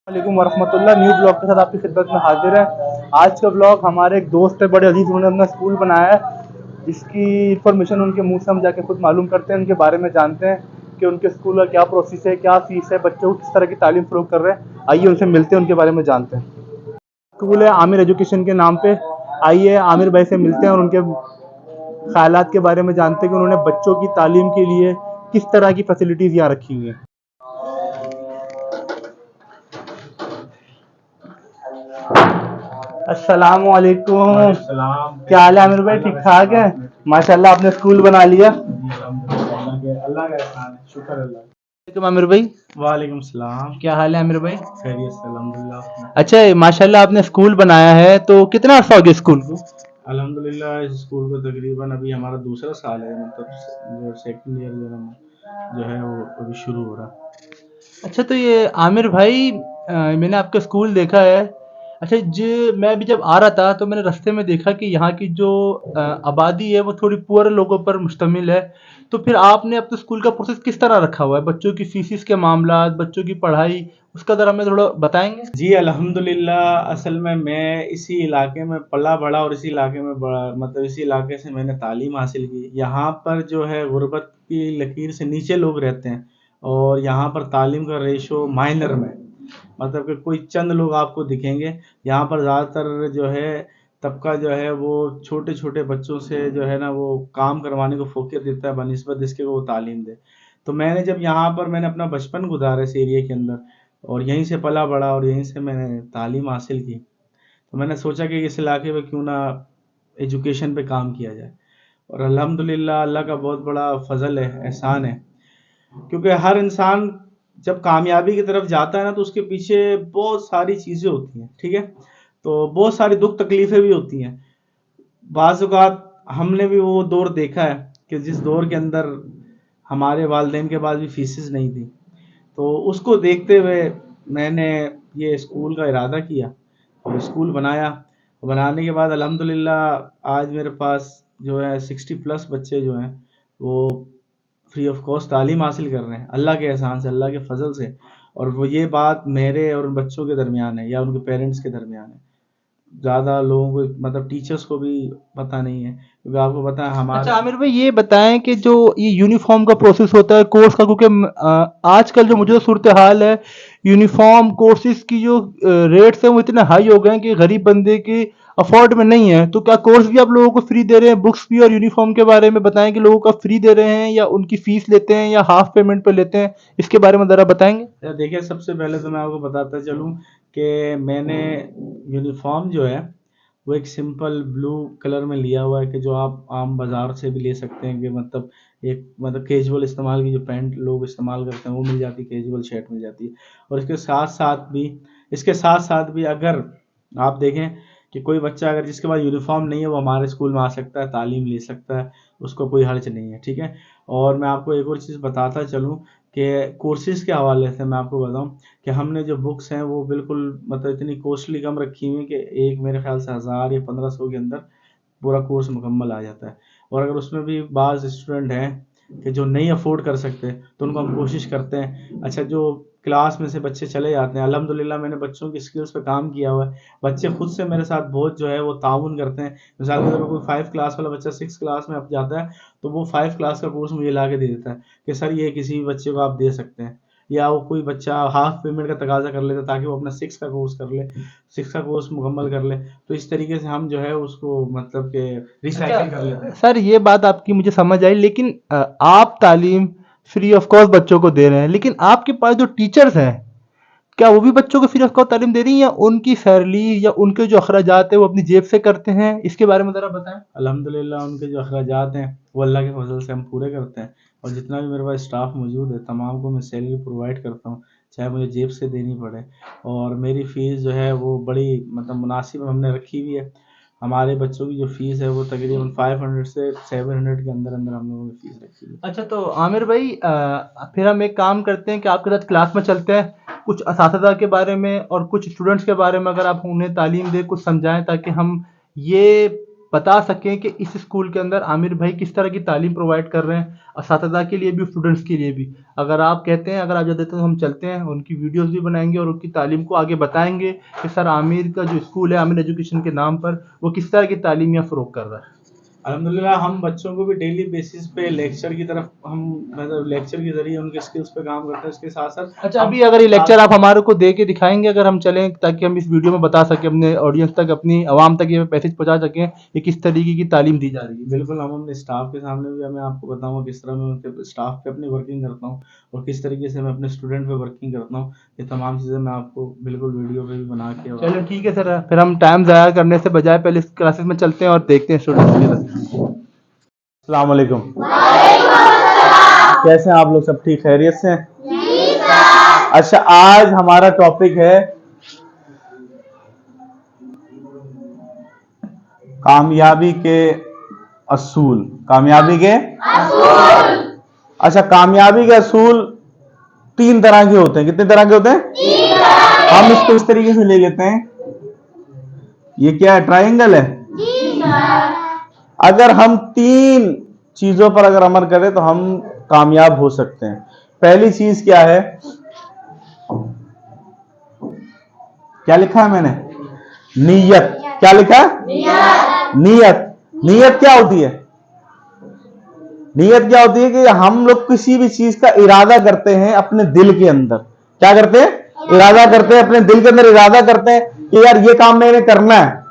वालेकुम वरहमतुल्लाह। New blog के साथ आपकी खिदमत में हाजिर है। आज का ब्लॉग हमारे एक दोस्त है, बड़े अजीज, उन्होंने अपना स्कूल बनाया है, जिसकी इन्फॉर्मेशन उनके मुंह से हम जाके खुद मालूम करते हैं, उनके बारे में जानते हैं कि उनके स्कूल का क्या प्रोसेस है, क्या फीस है, बच्चों को किस तरह की तालीम फ़रोग़ कर रहे हैं। आइए उनसे मिलते हैं, उनके बारे में जानते हैं। स्कूल है आमिर एजुकेशन के नाम पे। आइए आमिर भाई से मिलते हैं और उनके ख्यालात के बारे में जानते हैं कि उन्होंने बच्चों की तालीम के लिए किस तरह की फैसिलिटीज़ यहाँ रखी हुई हैं। अस्सलाम वालेकुम। सलाम। क्या हाल है आमिर भाई? ठीक ठाक है? माशाल्लाह आपने स्कूल बना लिया। अल्लाह का एहसान है, शुक्र अल्लाह। वालेकुम आमिर भाई। वालेकुम सलाम। क्या हाल है आमिर भाई? खैरियत से अल्हम्दुलिल्लाह। अच्छा, माशाल्लाह आपने स्कूल बनाया है, तो कितना अर्सा हो गया स्कूल को? अल्हम्दुलिल्लाह इस स्कूल को तकरीबन अभी हमारा दूसरा साल है, मतलब जो सेकंड ईयर जो है वो अभी शुरू हो रहा। अच्छा, तो ये आमिर भाई, मैंने आपका स्कूल देखा है। अच्छा जी, मैं अभी जब आ रहा था तो मैंने रास्ते में देखा कि यहाँ की जो आबादी है वो थोड़ी पुअर लोगों पर मुश्तमिल है। तो फिर आपने अपने स्कूल का प्रोसेस किस तरह रखा हुआ है? बच्चों की फीसिस के मामला, बच्चों की पढ़ाई, उसका ज़रा हमें थोड़ा बताएंगे? जी अल्हम्दुलिल्लाह, असल में मैं इसी इलाके में पला बड़ा और इसी इलाके में बड़ा, मतलब इसी इलाके से मैंने तालीम हासिल की। यहाँ पर जो है गुर्बत की लकीर से नीचे लोग रहते हैं और यहाँ पर तालीम का रेशो माइनर में, मतलब कि कोई चंद लोग आपको दिखेंगे। यहाँ पर ज़्यादातर जो है तबका जो है वो छोटे-छोटे बच्चों से जो है ना वो काम करवाने को फ़ोकस देता है बनिस्बत इसके कि वो तालीम दे। तो मैंने जब यहाँ पर मैंने अपना बचपन गुज़ारा इस एरिया के अंदर और यहीं से पला बड़ा और यहीं से मैंने तालीम हासिल की। तो मैंने सोचा कि इस इलाके में क्यों ना एजुकेशन पे काम किया जाए और अल्हम्दुलिल्लाह अल्लाह का बहुत बड़ा फ़ज़ल है, एहसान है। क्योंकि हर इंसान जब कामयाबी की तरफ जाता है ना तो उसके पीछे बहुत सारी चीज़ें होती हैं, ठीक है? तो बहुत सारी दुःख तकलीफ़ें भी होती हैं। बाज़ औक़ात हमने भी वो दौर देखा है कि जिस दौर के अंदर हमारे वालिदैन के पास भी फ़ीसेस नहीं थी। तो उसको देखते हुए मैंने ये स्कूल का इरादा किया और स्कूल बनाया। बनाने के बाद अल्हम्दुलिल्लाह आज मेरे पास जो है 60 प्लस बच्चे जो हैं वो फ्री ऑफ कॉस्ट तालीम हासिल कर रहे हैं, अल्लाह के एहसान से, अल्लाह के फ़ज़ल से। और वो ये बात मेरे और उन बच्चों के दरमियान है या उनके पेरेंट्स के दरमियान है। ज़्यादा लोगों को, मतलब टीचर्स को भी पता नहीं है, क्योंकि आपको पता है अच्छा हमारे। आमिर भाई, ये बताएं कि जो ये यूनिफॉर्म का प्रोसेस होता है कोर्स का, क्योंकि आजकल जो मुझे सूरत हाल है, यूनिफॉर्म कोर्सेज की जो रेट्स हैं वो इतने हाई हो गए हैं कि गरीब बंदे की अफोर्ड में नहीं है। तो क्या कोर्स भी आप लोगों को फ्री दे रहे हैं? बुक्स भी और यूनिफॉर्म के बारे में बताएं कि लोगों का फ्री दे रहे हैं या उनकी फीस लेते हैं या हाफ पेमेंट पे लेते हैं, इसके बारे में ज़रा बताएंगे? देखिए, सबसे पहले तो मैं आपको बताता चलूँ कि मैंने यूनिफ़ॉर्म जो है वो एक सिंपल ब्लू कलर में लिया हुआ है कि जो आप आम बाज़ार से भी ले सकते हैं, कि मतलब एक मतलब कैजुअल इस्तेमाल की जो पैंट लोग इस्तेमाल करते हैं वो मिल जाती है, कैजुअल शर्ट मिल जाती है। और इसके साथ साथ भी अगर आप देखें कि कोई बच्चा अगर जिसके पास यूनिफ़ॉर्म नहीं है वो हमारे स्कूल में आ सकता है, तालीम ले सकता है, उसको कोई हर्ज नहीं है, ठीक है? और मैं आपको एक और चीज़ बताता चलूँ कि कोर्सेज़ के हवाले से मैं आपको बताऊँ कि हमने जो बुक्स हैं वो बिल्कुल मतलब इतनी कॉस्टली कम रखी हुई है कि एक मेरे ख़्याल से 1000 या 1500 के अंदर पूरा कोर्स मुकम्मल आ जाता है। और अगर उसमें भी बाज़ स्टूडेंट हैं कि जो नहीं अफ़ोर्ड कर सकते, तो उनको हम कोशिश करते हैं, अच्छा जो क्लास में से बच्चे चले जाते हैं, अल्हम्दुलिल्लाह मैंने बच्चों की स्किल्स पे काम किया हुआ है। बच्चे खुद से मेरे साथ बहुत जो है वो ताउन करते हैं। मिसाल के तौर पे कोई 5 क्लास वाला बच्चा 6 क्लास में अब जाता है, तो वो 5 क्लास का कोर्स मुझे ला के दे देता है कि सर ये किसी भी बच्चे को आप दे सकते हैं। या वो कोई बच्चा हाफ पेमेंट का तकाज़ा कर लेता है ताकि वो अपना 6 का कोर्स कर ले, 6 का कोर्स मुकम्मल कर ले। तो इस तरीके से हम जो है उसको मतलब कि रिसाइकिल कर लेते हैं। सर ये बात आपकी मुझे समझ आई, लेकिन आप तालीम फ्री ऑफ कॉस्ट बच्चों को दे रहे हैं, लेकिन आपके पास जो टीचर्स हैं, क्या वो भी बच्चों को फ्री ऑफ कॉस्ट तालीम दे रही हैं या उनकी सैलरी या उनके जो अखराजात है वो अपनी जेब से करते हैं? इसके बारे में ज़रा बताएं। अल्हम्दुलिल्लाह उनके जो अखराजात हैं वो अल्लाह के फ़ज़ल से हम पूरे करते हैं और जितना भी मेरे पास स्टाफ़ मौजूद है तमाम को मैं सैलरी प्रोवाइड करता हूँ, चाहे मुझे जेब से देनी पड़े। और मेरी फ़ीस जो है वो बड़ी मतलब मुनासिब हमने रखी हुई है। हमारे बच्चों की जो फ़ीस है वो तकरीबन 500 से 700 के अंदर-अंदर हम लोगों ने फ़ीस रखी है। अच्छा, तो आमिर भाई, फिर हम एक काम करते हैं कि आपके साथ क्लास में चलते हैं, कुछ असातिज़ा के बारे में और कुछ स्टूडेंट्स के बारे में अगर आप उन्हें तालीम दें, कुछ समझाएं, ताकि हम ये बता सकें कि इस स्कूल के अंदर आमिर भाई किस तरह की तालीम प्रोवाइड कर रहे हैं, असातिज़ा के लिए भी, स्टूडेंट्स के लिए भी। अगर आप कहते हैं, अगर आप इजाज़त देते हैं तो हम चलते हैं, उनकी वीडियोस भी बनाएंगे और उनकी तालीम को आगे बताएंगे कि सर आमिर का जो स्कूल है आमिर एजुकेशन के नाम पर, वो किस तरह की तालीम या फ़रोग़ कर रहा है। अल्हम्दुलिल्लाह हम बच्चों को भी डेली बेसिस पे लेक्चर की तरफ हम मतलब लेक्चर के जरिए उनके स्किल्स पे काम करते हैं। इसके साथ साथ अच्छा, अभी अगर ये लेक्चर आप हमारे को दे के दिखाएंगे, अगर हम चलें, ताकि हम इस वीडियो में बता सकें अपने ऑडियंस तक, अपनी आवाम तक ये मैसेज पहुंचा सकें कि किस तरीके की तालीम दी जा रही है। बिल्कुल, हम अपने स्टाफ के सामने भी मैं आपको बताऊंगा किस तरह मैं उनके स्टाफ पे अपनी वर्किंग करता हूँ और किस तरीके से मैं अपने स्टूडेंट पे वर्किंग करता हूँ। ये तमाम चीज़ें मैं आपको बिल्कुल वीडियो पे भी बना के। चलो ठीक है सर, फिर हम टाइम ज़ाया करने से बजाय पहले इस क्लासेस में चलते हैं और देखते हैं स्टूडेंट्स की तरफ। अस्सलाम वालेकुम। कैसे हैं आप लोग? सब ठीक खैरियत से हैं? अच्छा, आज हमारा टॉपिक है कामयाबी के असूल। कामयाबी के असूल। अच्छा, कामयाबी के असूल 3 तरह के होते हैं। कितने तरह के होते हैं? 3 तरह। हम इसको इस तरीके से ले लेते हैं, ये क्या है? ट्रायंगल है। अगर हम 3 चीजों पर अगर अमल करें तो हम कामयाब हो सकते हैं। पहली चीज क्या है? क्या लिखा है मैंने? नीयत। क्या लिखा है? नीयत। नीयत क्या होती है? नीयत क्या होती है कि हम लोग किसी भी चीज का इरादा करते हैं अपने दिल के अंदर। क्या करते हैं? इरादा करते हैं, अपने दिल के अंदर इरादा करते हैं कि यार ये काम मैंने करना है,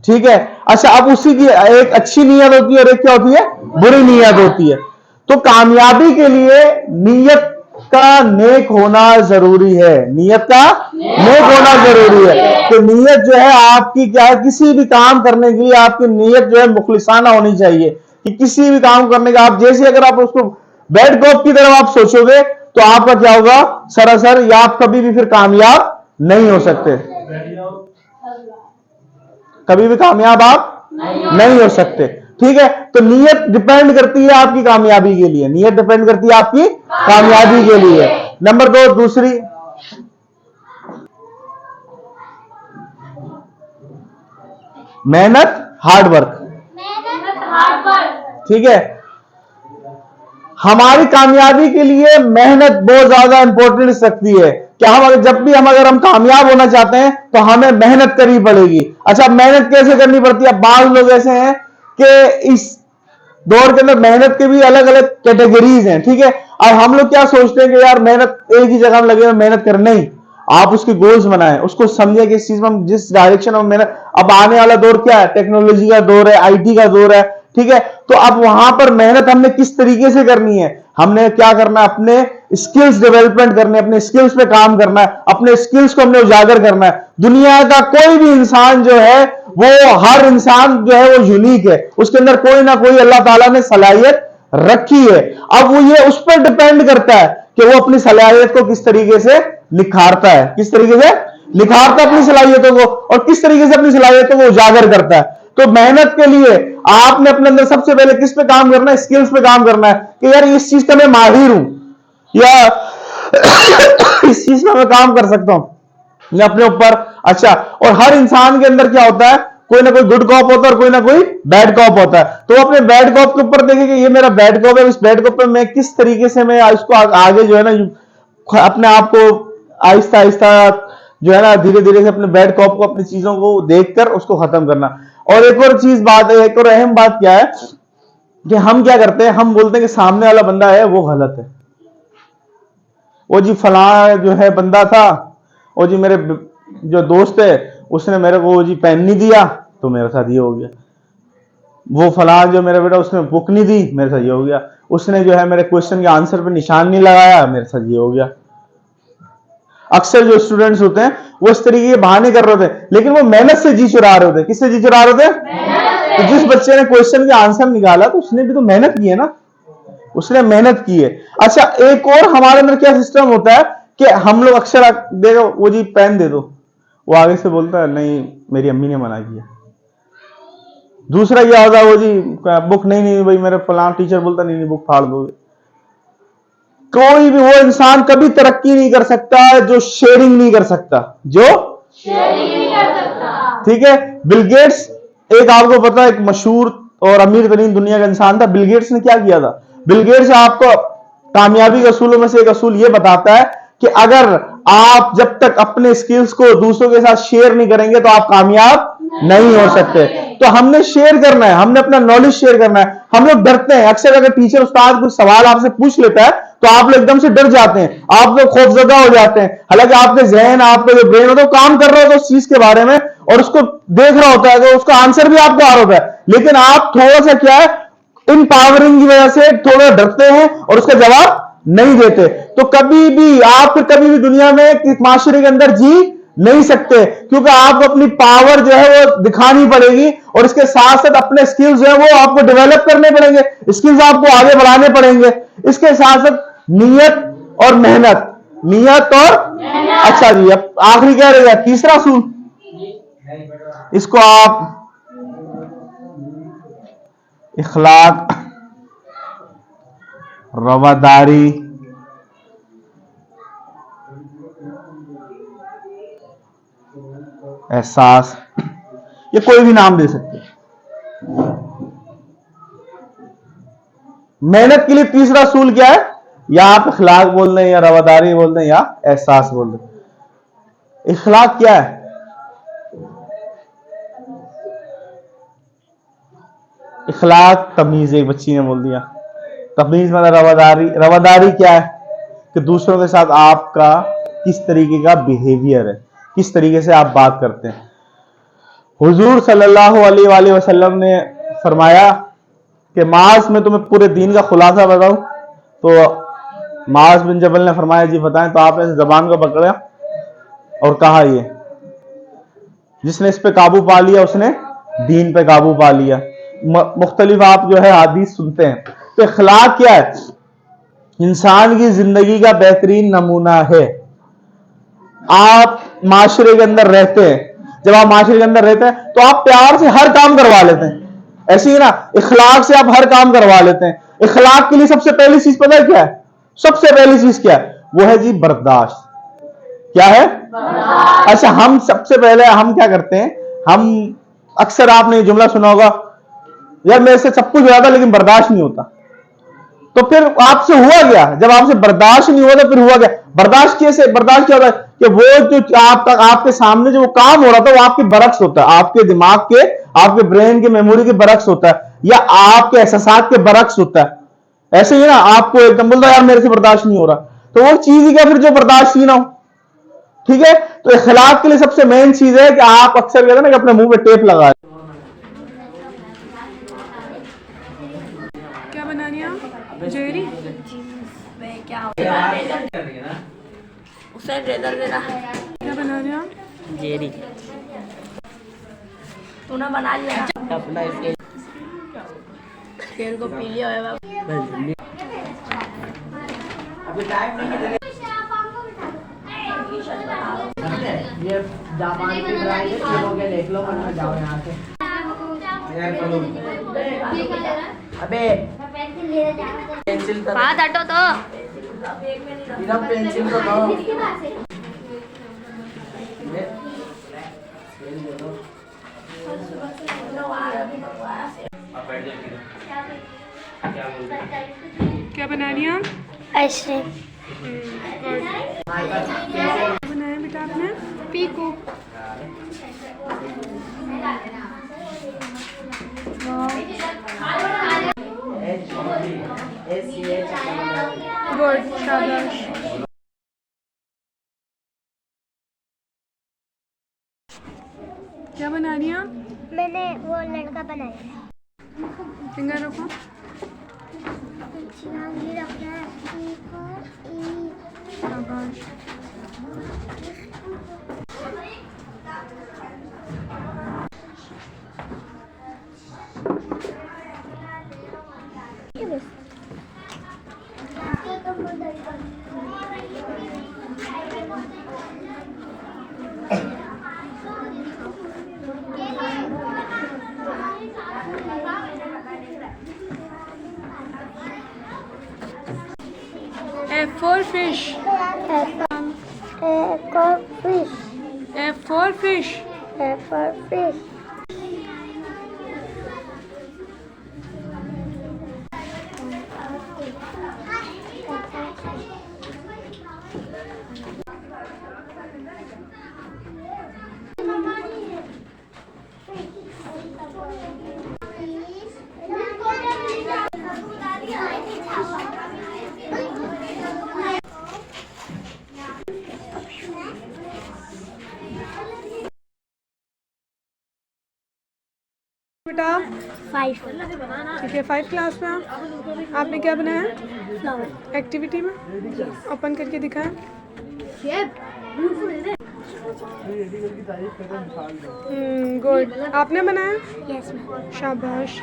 ठीक है। अच्छा, अब उसी की एक अच्छी नीयत होती है और एक क्या होती है? बुरी नीयत होती है। तो कामयाबी के लिए नीयत का नेक होना जरूरी है। नीयत का नेक होना जरूरी है। तो नीयत जो है आपकी क्या है? किसी भी काम करने के लिए आपकी नीयत जो है मुखलिसाना होनी चाहिए कि किसी भी काम करने का आप जैसे अगर आप उसको बैड कॉप की तरफ आप सोचोगे तो आपका क्या होगा? सरासर या आप कभी भी फिर कामयाब नहीं हो सकते। कभी भी कामयाब आप नहीं हो सकते, ठीक है। तो नीयत डिपेंड करती है आपकी कामयाबी के लिए। नीयत डिपेंड करती है आपकी कामयाबी के लिए। नंबर 2, दूसरी, मेहनत, हार्ड वर्क। ठीक है, हमारी कामयाबी के लिए मेहनत बहुत ज्यादा इंपॉर्टेंस रखती है कि हम अगर हम कामयाब होना चाहते हैं तो हमें मेहनत करनी पड़ेगी। अच्छा, मेहनत कैसे करनी पड़ती है? बाज लोग ऐसे हैं कि इस दौर के अंदर मेहनत के भी अलग अलग कैटेगरीज हैं, ठीक है। और हम लोग क्या सोचते हैं कि यार मेहनत एक ही जगह में लगे मेहनत कर, नहीं, आप उसके गोल्स बनाएं, उसको समझे कि इस चीज में हम जिस डायरेक्शन में मेहनत। अब आने वाला दौर क्या है? टेक्नोलॉजी का दौर है, आईटी का दौर है, ठीक है। तो अब वहां पर मेहनत हमने किस तरीके से करनी है? हमने क्या करना है? अपने स्किल्स डेवलपमेंट करने, अपने स्किल्स पे काम करना है, अपने स्किल्स को हमने उजागर करना है। दुनिया का कोई भी इंसान जो है वो, हर इंसान जो है वो यूनिक है, उसके अंदर कोई ना कोई अल्लाह ताला ने सलाहियत रखी है। अब वो ये उस पर डिपेंड करता है कि वो अपनी सलाहियत को किस तरीके से निखारता है, किस तरीके से निखारता है अपनी सलाहियतों को, और किस तरीके से अपनी सलाहियतों को उजागर करता है। तो मेहनत के लिए आपने अपने अंदर सबसे पहले किस पे काम करना है? स्किल्स पे काम करना है कि यार इस चीज का मैं माहिर हूं या इस चीज में मैं काम कर सकता हूं या अपने ऊपर। अच्छा, और हर इंसान के अंदर क्या होता है? कोई ना कोई गुड कॉप होता है और कोई ना कोई बैड कॉप होता है। तो अपने बैड कॉप के ऊपर देखें कि ये मेरा बैड कॉप है, इस बैड कॉप पे मैं किस तरीके से मैं इसको आगे जो है ना अपने आप को आहिस्ता आहिस्ता जो है ना धीरे धीरे से अपने बैड कॉप को, अपनी चीजों को देखकर उसको खत्म करना। और एक और चीज बात है, एक और अहम बात क्या है कि हम क्या करते हैं? हम बोलते हैं कि सामने वाला बंदा है वो गलत है। वो जी फला जो है बंदा था, वो जी मेरे जो दोस्त है उसने मेरे को जी पेन नहीं दिया तो मेरे साथ ये हो गया। वो फला जो मेरा बेटा उसने बुक नहीं दी, मेरे साथ ये हो गया। उसने जो है मेरे क्वेश्चन के आंसर पे निशान नहीं लगाया, मेरे साथ ये हो गया। अक्सर जो स्टूडेंट्स होते हैं वो इस तरीके के बहाने कर रहे होते हैं, लेकिन वो मेहनत से जी चुरा रहे होते हैं। किससे जी चुरा रहे होते हैं? तो जिस बच्चे ने क्वेश्चन के आंसर निकाला तो उसने भी तो मेहनत की है ना, उसने मेहनत की है। अच्छा, एक और हमारे अंदर क्या सिस्टम होता है कि हम लोग अक्सर देखो, वो जी पेन दे दो, वो आगे से बोलता है नहीं मेरी अम्मी ने मना किया। दूसरा क्या होता है? वो जी बुक नहीं भाई, मेरे फलां टीचर बोलता नहीं बुक फाड़ दोगे। कोई भी वो इंसान कभी तरक्की नहीं कर सकता जो शेयरिंग नहीं कर सकता, जो शेयरिंग नहीं कर सकता, ठीक है। बिल गेट्स एक आपको पता है एक मशहूर और अमीर तरीन दुनिया का इंसान था बिल गेट्स ने क्या किया था? बिल गेट्स आपको कामयाबी के असूलों में से एक असूल ये बताता है कि अगर आप जब तक अपने स्किल्स को दूसरों के साथ शेयर नहीं करेंगे तो आप कामयाब नहीं हो सकते। तो हमने शेयर करना है, हमने अपना नॉलेज शेयर करना है। हम लोग डरते हैं अक्सर, अगर टीचर उस्ताद कुछ सवाल आपसे पूछ लेता है तो आप लोग एकदम से डर जाते हैं, आप लोग खौफजदा हो जाते हैं। हालांकि आपके जहन, आपका जो ब्रेन होता है वो काम कर रहा होता है उस चीज के बारे में और उसको देख रहा होता है, तो उसका आंसर भी आपको आ रहा होता है, लेकिन आप थोड़ा सा क्या है, इम्पावरिंग की वजह से थोड़ा डरते हैं और उसका जवाब नहीं देते। तो कभी भी आप फिर कभी भी दुनिया में माशरे के अंदर जी नहीं सकते, क्योंकि आपको अपनी पावर जो है वो दिखानी पड़ेगी और इसके साथ साथ अपने स्किल्स जो है वो आपको डेवलप करने पड़ेंगे, स्किल्स आपको आगे बढ़ाने पड़ेंगे। इसके साथ साथ नियत और मेहनत, नियत और अच्छा जी, अब आखिरी क्या रहेगा? तीसरा असूल, इसको आप इखलाक, रवादारी, एहसास, ये कोई भी नाम दे सकते हैं। मेहनत के लिए तीसरा असूल क्या है? या आप इखलाक बोल दें, या रवादारी बोल दें, या एहसास बोल दें। इखलाक क्या है? इखलाक तमीज, एक बच्ची ने बोल दिया। तमीज मतलब रवादारी। रवादारी क्या है? कि दूसरों के साथ आपका किस तरीके का बिहेवियर है, किस तरीके से आप बात करते हैं। हुजूर सल्लल्लाहु अलैहि वसल्लम ने फरमाया कि माज में तुम्हें पूरे दीन का खुलासा बताऊं, तो माज बिन जबल ने फरमाया जी बताएं। तो आपने जबान को पकड़ा और कहा ये जिसने इस पे काबू पा लिया उसने दीन पे काबू पा लिया। मुख्तलिफ आप जो है हदीस सुनते हैं। तो इखलाक क्या है? इंसान की जिंदगी का बेहतरीन नमूना है। आप माशरे के अंदर रहते हैं, जब आप माशरे के अंदर रहते हैं तो आप प्यार से हर काम करवा लेते हैं, ऐसे ही ना इखलाक से आप हर काम करवा लेते हैं। इखलाक के लिए सबसे पहली चीज पता है क्या है? सबसे पहली चीज क्या है? वो है जी बर्दाश्त। क्या है? अच्छा, हम सबसे पहले हम क्या करते हैं, हम अक्सर आपने ये जुमला सुना होगा, यार मेरे से सब कुछ हो जाता लेकिन बर्दाश्त नहीं होता। तो फिर आपसे हुआ क्या? जब आपसे बर्दाश्त नहीं हुआ तो फिर हुआ क्या? बर्दाश्त कैसे? बर्दाश्त क्या होता है कि वो जो आपके सामने जो वो काम हो रहा था वो आपके बरक्स होता है, आपके दिमाग के, आपके ब्रेन के मेमोरी के बरक्स होता है, या आपके एहसास के बरक्स होता है। ऐसे ही ना आपको एकदम बोलता यार मेरे से बर्दाश्त नहीं हो रहा, तो वो चीज ही क्या फिर जो बर्दाश्त ही ना हो। ठीक है, तो इखलाक के लिए सबसे मेन चीज है कि आप अक्सर कहते हैं ना कि अपने मुंह पे टेप लगाए। क्या बनानी है आप? जेरी? क्या उसे रेजर देना। क्या बना रहे हैं आप? जेरी तूने बना लिया अपना तेल को पी लिया है अभी टाइम नहीं है। ये जापान की ड्राई है, तीनों के देख लो वरना जाओ यहाँ से। अबे पेंसिल बात हटो तो पेंसिल तो दो। क्या बना रही हैं आप? आइसक्रीम बनाया बेटा आपने? पीकू गुड, शाबाश। क्या बना रही हैं आप? मैंने वो लड़का बनाया। फिंगर रखो। ये रखना है शाबाश। F for fish. fish. F for fish. For fish. बेटा आप? 5 ठीक है, 5 क्लास में आप? आपने क्या बनाया फ्लावर एक्टिविटी में? ओपन करके दिखाएं। गुड। आपने बनाया? यस मैम शाबाश।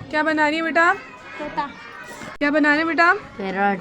क्या बना रही है बेटा आप? तोता क्या बना रहे हैं बेटा आप? पैरट